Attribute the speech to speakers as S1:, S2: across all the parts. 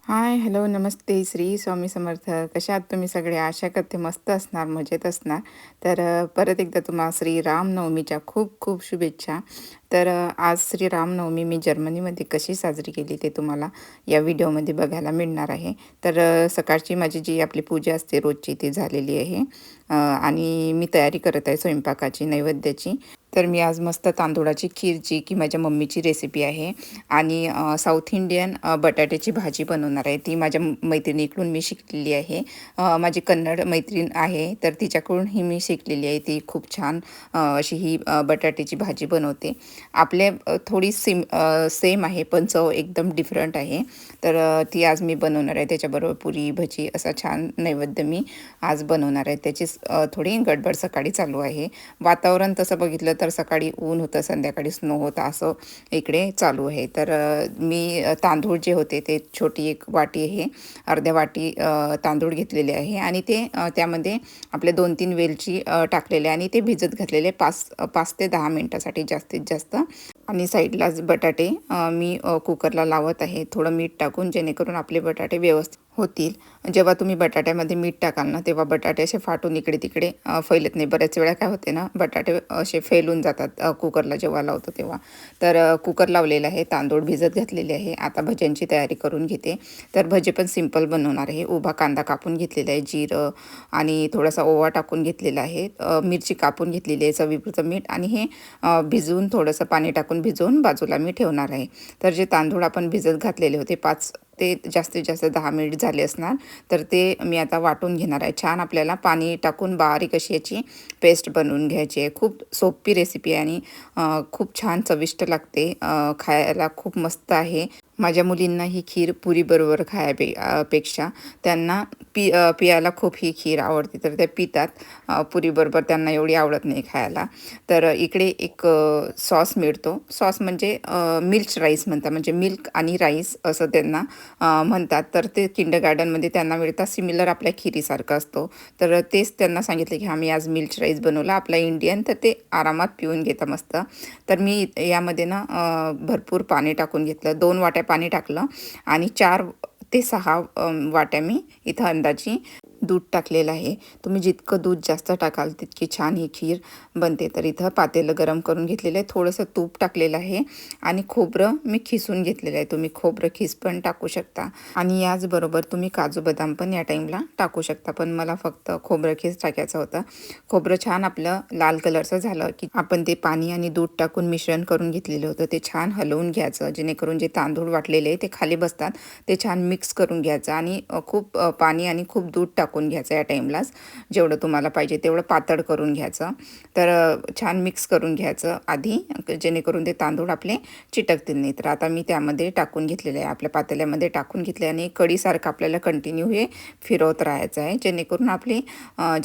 S1: हाय, hello, नमस्ते. श्री स्वामी समर्थ. कशा आहात तुम्ही सगळे? आशा करते मस्त असणार, मजेत असणार. तर परत एकदा तुम्हाला श्री रामनवमीच्या खूप खूप शुभेच्छा. तर आज श्री रामनवमी मी जर्मनीमध्ये कशी साजरी केली ते तुम्हाला या व्हिडिओमध्ये बघायला मिळणार आहे. तर सकाळची माझी जी आपली पूजा असते रोजची ती झालेली आहे. आणि मी तयारी करत आहे स्वयंपाकाची, नैवेद्याची. तर मी आज मस्त तांदूळाची खीर जी की माझ्या मम्मीची रेसिपी आहे आणि साऊथ इंडियन बटाट्याची भाजी बनवणार आहे. ती माझ्या मैत्रिणीकडून मी शिकलेली आहे. माझी कन्नड मैत्रीण आहे, तर तिच्याकडून ही मी शिकलेली आहे. ती खूप छान अशी ही बटाट्याची भाजी बनवते. आपले थोडी सेम आहे, पण चव एकदम डिफरंट आहे. तर ती आज मी बनवणार आहे. त्याच्याबरोबर पुरी, भजी असा छान नैवेद्य मी आज बनवणार आहे. त्याचीच थोडी गडबड सकाळी चालू आहे. वातावरण तसं बघितलं तर सकाळी ऊन होतं, संध्याकाळी स्नो होता, असं इकडे चालू आहे. तर मी तांदूळ जे होते ते छोटी एक वाटी आहे, अर्ध्या वाटी तांदूळ घेतलेले आहे आणि ते त्यामध्ये आपले 2-3 वेलची टाकलेले आणि ते भिजत घातलेले 5 ते 10 मिनटासाठी जास्तीत जास्त. आणि साईडलाच बटाटे मी कुकरला लावत आहे, थोडं मीठ टाकून, जेणेकरून आपले बटाटे व्यवस्थित होतील. जेव्हा तुम्ही बटाट्यामध्ये मीठ टाकाल ना, तेव्हा बटाटे असे फाटून इकडे तिकडे फैलत नाही. बऱ्याच वेळा काय होते ना, बटाटे असे फैलून जातात कुकरला जेव्हा लावतो तेव्हा. तर कुकर लावलेला आहे, तांदूळ भिजत घातलेले आहे. आता भज्यांची तयारी करून घेते. तर भजे पण सिंपल बनवणार आहे. उभा कांदा कापून घेतलेला आहे, जिरं आणि थोडासा ओवा टाकून घेतलेला आहे, मिरची कापून घेतलेली आहे, चवीपुरतं मीठ आणि हे भिजवून थोडंसं पाणी टाकून भिजवून बाजूला मी ठेवणार आहे. तर जे तांदूळ आपण भिजत घातलेले होते, 5 ते जास्तीत जास्त 10 मिनिट झाले असणार, तर ते मी आता वाटून घेणार आहे. छान आपल्याला पाणी टाकून बारीक अशी याची पेस्ट बनवून घ्यायची आहे. खूप सोपी रेसिपी आहे आणि खूप छान चविष्ट लागते. खायला खूप मस्त आहे. माझ्या मुलींना ही खीर पुरीबरोबर पेक्षा त्यांना पियाला खूप ही खीर आवडते, तर त्या पितात. पुरीबरोबर त्यांना एवढी आवडत नाही खायला. तर इकडे एक सॉस मिळतो. सॉस म्हणजे मिल्क राईस म्हणतात, म्हणजे मिल्क आणि राईस असं त्यांना म्हणतात. तर ते किंडरगार्टनमध्ये त्यांना मिळतात. सिमिलर आपल्या खिरीसारखं असतो. तर तेच त्यांना सांगितलं की आम्ही आज मिल्क राईस बनवला आपला इंडियन, तर ते आरामात पिऊन घेतात मस्त. तर मी यामध्ये ना भरपूर पाणी टाकून घेतलं. 2 वाट्या पाणी टाकलं आणि 4 ते 6 वाट्या मी इथं अंदाजी दूध टाकलेलं आहे. तुम्ही जितकं दूध जास्त टाकाल तितकी छान ही खीर बनते. तर इथं पातेलं गरम करून घेतलेलं आहे, थोडंसं तूप टाकलेलं आहे आणि खोबरं मी खिसून घेतलेलं आहे. तुम्ही खोबरं खिस पण टाकू शकता आणि याचबरोबर तुम्ही काजू बदाम पण या टाईमला टाकू शकता, पण मला फक्त खोबरं खीस टाकायचं होतं. खोबरं छान आपलं लाल कलरचं झालं की आपण ते पाणी आणि दूध टाकून मिश्रण करून घेतलेलं होतं ते छान हलवून घ्यायचं, जेणेकरून जे तांदूळ वाटलेले ते खाली बसतात. ते छान मिक्स करून घ्यायचं आणि खूप पाणी आणि खूप दूध टाकून घ्यायचं या टाईमलाच. जेवढं तुम्हाला पाहिजे तेवढं पातळ करून घ्यायचं. तर छान मिक्स करून घ्यायचं आधी, जेणेकरून ते तांदूळ आपले चिटकतील नाही. तर आता मी त्यामध्ये टाकून घेतलेलं आहे, आपल्या पातेल्यामध्ये टाकून घेतले आणि कढीसारखं आपल्याला कंटिन्यू हे फिरवत राहायचं आहे, जेणेकरून आपले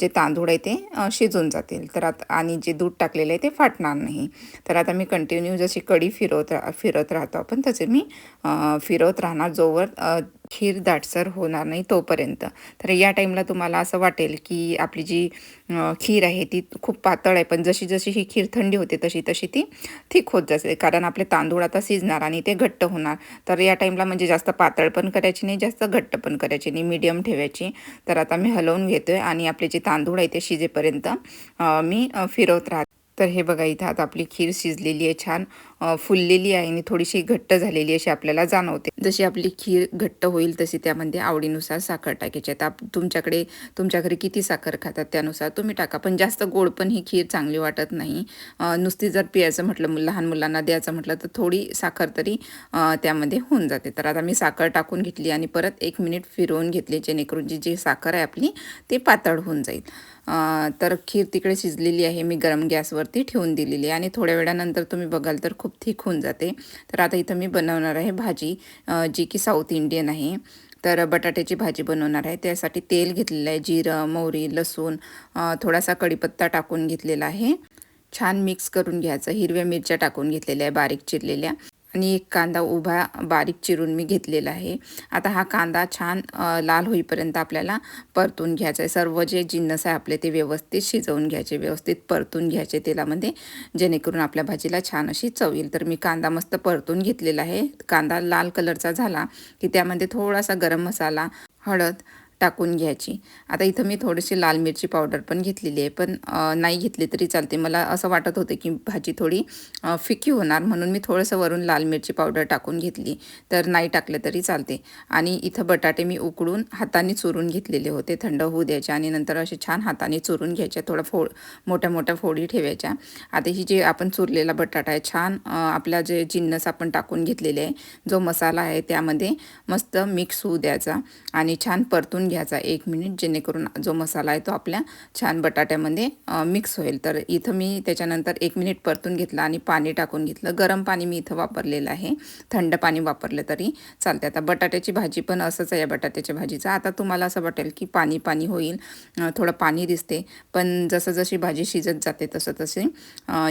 S1: जे तांदूळ आहे ते शिजून जातील. तर आता आणि जे दूध टाकलेलं आहे ते फाटणार नाही. तर आता मी कंटिन्यू जशी कढी फिरत राहतो आपण, तसे मी फिरवत राहणार जोवर खीर दाटसर होणार नाही तोपर्यंत. तर या टाईमला तुम्हाला असं वाटेल की आपली जी खीर आहे ती खूप पातळ आहे, पण जशी जशी ही खीर थंडी होते तशी तशी ती थिक होत जाते, कारण आपले तांदूळ आता शिजणार आणि ते घट्ट होणार. तर या टाईमला म्हणजे जास्त पातळ पण करायची नाही, जास्त घट्ट पण करायची नाही, मीडियम ठेवायची. तर आता मी हलवून घेतोय आणि आपले जे तांदूळ आहे ते शिजेपर्यंत मी फिरवत राहते. तर हे बघा, इथं आता आपली खीर शिजलेली आहे, छान फुललेली आहे आणि थोडीशी घट्ट झालेली अशी आपल्याला जाणवते. जशी आपली खीर घट्ट होईल तशी त्यामध्ये आवडीनुसार साखर टाकायची. आता तुमच्या घरी किती साखर खातात त्यानुसार तुम्ही टाका, पण जास्त गोड पण ही खीर चांगली वाटत नाही. नुसती जर प्यायचं म्हटलं, लहान मुलांना द्यायचं म्हटलं, तर थोडी साखर तरी त्यामध्ये होऊन जाते. तर आता मी साखर टाकून घेतली आणि परत 1 मिनिट फिरवून घेतली, जेणेकरून जी साखर आहे आपली ती पातळ होऊन जाईल. तर खीर तिकडे शिजलेली आहे, मी गरम गॅसवरती ठेवून दिलेली आहे आणि थोड्या वेळानंतर तुम्ही बघाल तर खूप थिक होऊन जाते. तर आता इथं मी बनवणार आहे भाजी, जी की साऊथ इंडियन आहे. तर बटाट्याची भाजी बनवणार आहे. त्यासाठी तेल घेतलेलं आहे, जिरं, मोहरी, लसूण, थोडासा कढीपत्ता टाकून घेतलेला आहे. छान मिक्स करून घ्यायचं. हिरव्या मिरच्या टाकून घेतलेल्या आहे बारीक चिरलेल्या आणि एक कांदा उभा बारीक चिरून मी घेतलेला आहे. आता हा कांदा छान लाल होईपर्यंत आपल्याला परतून घ्यायचा आहे. सर्व जे जिन्नस आहे आपले ते व्यवस्थित शिजवून घ्यायचे, व्यवस्थित परतून घ्यायचे तेलामध्ये, जेणेकरून आपल्या भाजीला छान अशी चव येईल. तर मी कांदा मस्त परतून घेतलेला आहे. कांदा लाल कलरचा झाला की त्यामध्ये थोडासा गरम मसाला, हळद टाकून घ्यायची. आता इथं मी थोडीशी लाल मिरची पावडर पण घेतलेली आहे, पण नाही घेतली तरी चालते. मला असं वाटत होतं की भाजी थोडी फिकी होणार, म्हणून मी थोडंसं वरून लाल मिरची पावडर टाकून घेतली. तर नाही टाकलं तरी चालते. आणि इथं बटाटे मी उकडून हाताने चुरून घेतलेले होते, थंड होऊ द्यायचे आणि नंतर असे छान हाताने चुरून घ्यायच्या, थोडं मोठ्या मोठ्या फोडी ठेवायच्या. आता ही जे आपण चुरलेला बटाटा आहे छान आपल्या जे जिन्नस आपण टाकून घेतलेले आहे, जो मसाला आहे त्यामध्ये मस्त मिक्स होऊ द्यायचा आणि छान परतून घ्यायचा 1 मिनिट, जेणेकरून जो मसाला आहे तो आपल्या छान बटाट्यामध्ये मिक्स होईल. तर इथं मी त्याच्यानंतर 1 मिनिट परतून घेतला आणि पाणी टाकून घेतलं. गरम पाणी मी इथं वापरलेलं आहे, थंड पाणी वापरलं तरी चालते. आता बटाट्याची भाजी पण असंच आहे या बटाट्याच्या भाजीचं. आता तुम्हाला असं वाटेल की पाणी पाणी होईल, थोडं पाणी दिसते, पण जसं जशी भाजी शिजत जाते तसं तसे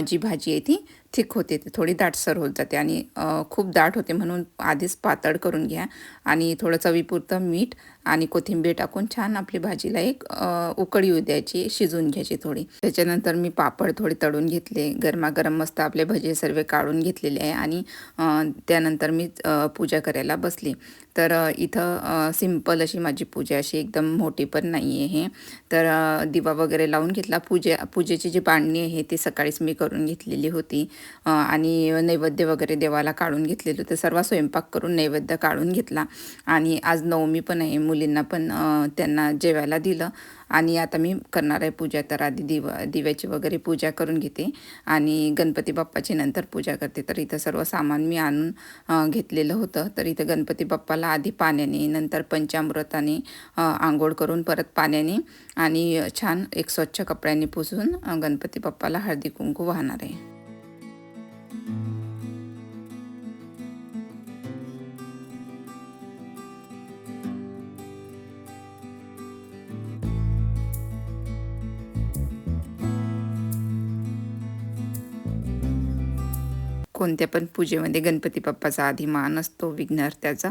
S1: जी भाजी आहे ती थिक होते, थोडी दाटसर होत जाते आणि खूप दाट होते, म्हणून आधीच पातळ करून घ्या आणि थोडं चवीपुरतं मीठ आणि कोथिंबीर टाकून छान आपली भाजीला एक उकळी येऊ द्यायची, शिजवून घ्यायची थोडी. त्याच्यानंतर मी पापड थोडे तळून घेतले, गरमागरम मस्त आपले भजे सर्व काढून घेतलेले आहे आणि त्यानंतर मी पूजा करायला बसली. तर इथं सिंपल अशी माझी पूजा, अशी एकदम मोठी पण नाही आहे. तर दिवा वगैरे लावून घेतला. पूजेची जी बांधणी आहे ती सकाळीच मी करून घेतलेली होती आणि नैवेद्य वगैरे देवाला काढून घेतलेलं होतं. सर्व स्वयंपाक करून नैवेद्य काढून घेतला आणि आज नवमी पण आहे, मुलींना पण त्यांना जेवायला दिलं आणि आता मी करणार आहे पूजा. तर आधी दिव्याची वगैरे पूजा करून घेते आणि गणपती बाप्पाची नंतर पूजा करते. तर इथं सर्व सामान मी आणून घेतलेलं होतं. तर इथं गणपती बाप्पाला आधी पाण्याने, नंतर पंचामृताने आंघोळ करून परत पाण्याने आणि छान एक स्वच्छ कपड्यांनी पुसून गणपती बाप्पाला हळदी कुंकू वाहणार आहे. कोणत्या पण पूजेमध्ये गणपती बाप्पाचा आधी मान असतो विघ्नहर्त्याचा.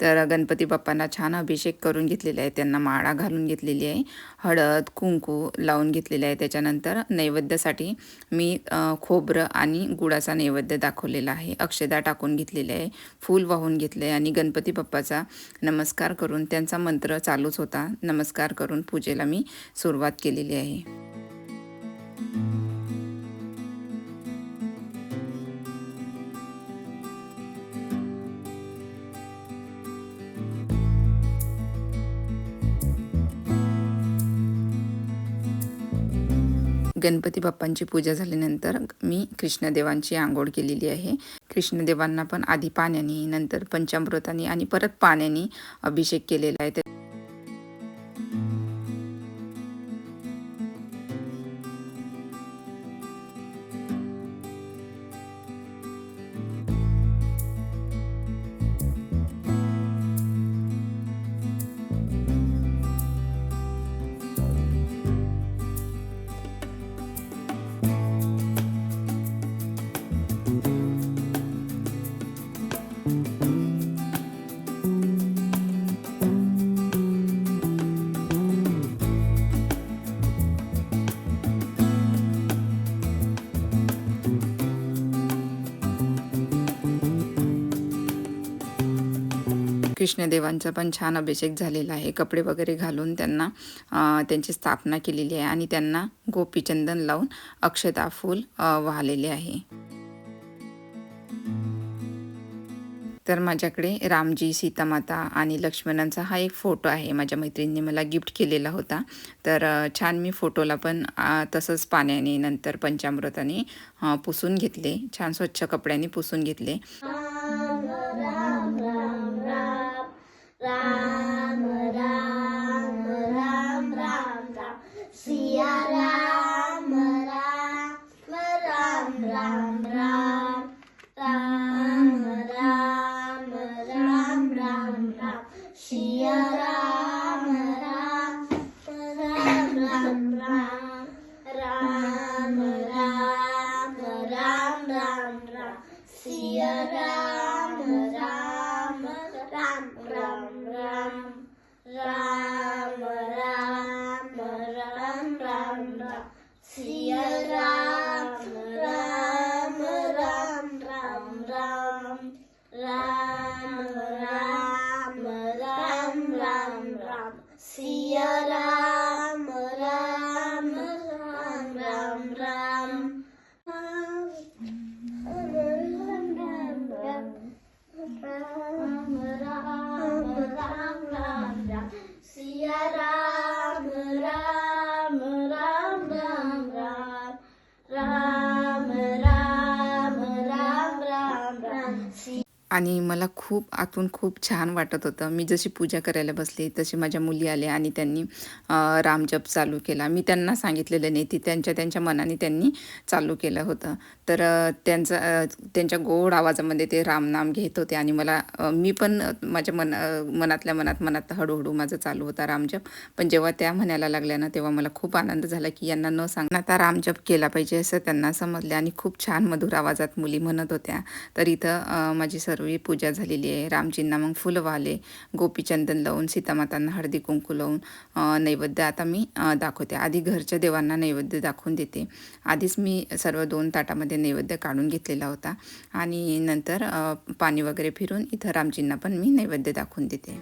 S1: तर गणपती बाप्पांना छान अभिषेक करून घेतलेला आहे, त्यांना माळा घालून घेतलेली आहे, हळद कुंकू लावून घेतलेले आहे. त्याच्यानंतर नैवेद्यासाठी मी खोबरं आणि गुळाचा नैवेद्य दाखवलेला आहे, अक्षदा टाकून घेतलेले आहे, फूल वाहून घेतले आणि गणपती बाप्पाचा नमस्कार करून, त्यांचा मंत्र चालूच होता, नमस्कार करून पूजेला मी सुरुवात केलेली आहे. गणपती बाप्पांची पूजा झाल्यानंतर मी कृष्णदेवांची आंघोळ केलेली आहे. कृष्णदेवांना पण आधी पाण्याने, नंतर पंचामृताने आणि परत पाण्याने अभिषेक केलेला आहे. कृष्णदेवांचा पण छान अभिषेक झालेला आहे. कपडे वगैरे घालून त्यांना त्यांची स्थापना केलेली आहे आणि त्यांना गोपीचंदन लावून अक्षता फूल वाहलेले आहे. तर माझ्याकडे रामजी, सीतामाता आणि लक्ष्मणांचा हा एक फोटो आहे, माझ्या मैत्रिणीने मला गिफ्ट केलेला होता. तर छान मी फोटोला पण तसंच पाण्याने नंतर पंचामृताने पुसून घेतले, छान स्वच्छ कपड्यांनी पुसून घेतले.
S2: Siya Ram. सिया राम राम राम राम राम राम राम राम राम राम सिया राम राम राम राम राम राम राम राम राम राम सिया राम राम राम राम राम राम राम राम राम राम
S1: आणि मला खूप आतून खूप छान वाटत होतं. मी जशी पूजा करायला बसली तशी माझ्या मुली आल्या आणि त्यांनी रामजप चालू केला. मी त्यांना सांगितलेलं नाही, ती त्यांच्या मनाने त्यांनी चालू केलं होतं. तर त्यांच्या गोड आवाजामध्ये ते रामनाम घेत होते आणि मला मी पण माझ्या मनातल्या मनात हळूहळू माझं चालू होता रामजप. पण जेव्हा त्या म्हणायला लागल्या ना, तेव्हा मला खूप आनंद झाला की यांना न सांगता आता रामजप केला पाहिजे असं त्यांना समजले आणि खूप छान मधुर आवाजात मुली म्हणत होत्या. तर इथं माझी सर्व पूजा झालेली आहे. रामजींना मग फुलं वाहले, गोपीचंदन लावून, सीतामातांना हळदी कुंकू लावून नैवेद्य आता मी दाखवते. आधी घरच्या देवांना नैवेद्य दाखवून देते. आधीच मी सर्व 2 ताटामध्ये नैवेद्य काढून घेतलेला होता आणि नंतर पाणी वगैरे फिरून इथं रामजींना पण मी नैवेद्य दाखवून देते.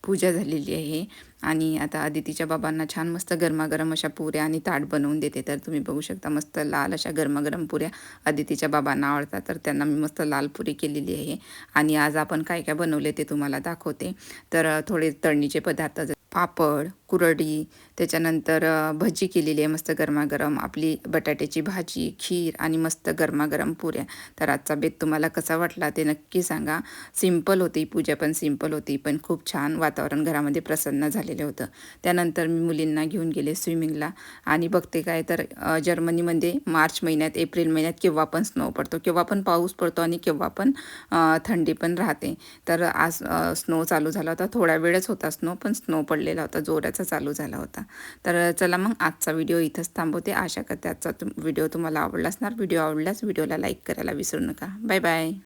S1: पूजा झालेली आहे आणि आता अदितीच्या बाबांना छान मस्त गरमागरम अशा पुऱ्या आणि ताट बनवून देते. तर तुम्ही बघू शकता मस्त लाल अशा गरमागरम पुऱ्या अदितीच्या बाबांना आवडतात. तर त्यांना मी मस्त लाल पुरी केलेली आहे आणि आज आपण काय काय बनवले ते तुम्हाला दाखवते. तर थोडे तळणीचे पदार्थ, पापड, कुरडी, त्याच्यानंतर भजी केलेली आहे मस्त गरमागरम, आपली बटाट्याची भाजी, खीर आणि मस्त गरमागरम पुऱ्या. तर आजचा बेत तुम्हाला कसा वाटला ते नक्की सांगा. सिंपल होती पूजा, पण सिंपल होती, पण खूप छान वातावरण घरामध्ये प्रसन्न झालेलं होतं. त्यानंतर मी मुलींना घेऊन गेले स्विमिंगला आणि बघते काय तर जर्मनीमध्ये मार्च महिन्यात, एप्रिल महिन्यात केव्हा पण स्नो पडतो, केव्हा पण पाऊस पडतो आणि केव्हा पण थंडी पण राहते. तर आज स्नो चालू झाला होता, थोडा वेळच होता स्नो, पण स्नो पडलेला होता, जोराचा चालू झाला होता. तर चला मग आजचा व्हिडिओ इथंच थांबवते. आशा करते आजचा व्हिडिओ तुम्हाला आवडला असणार. व्हिडिओ आवडल्यास व्हिडिओला लाईक करायला विसरू नका. Bye bye.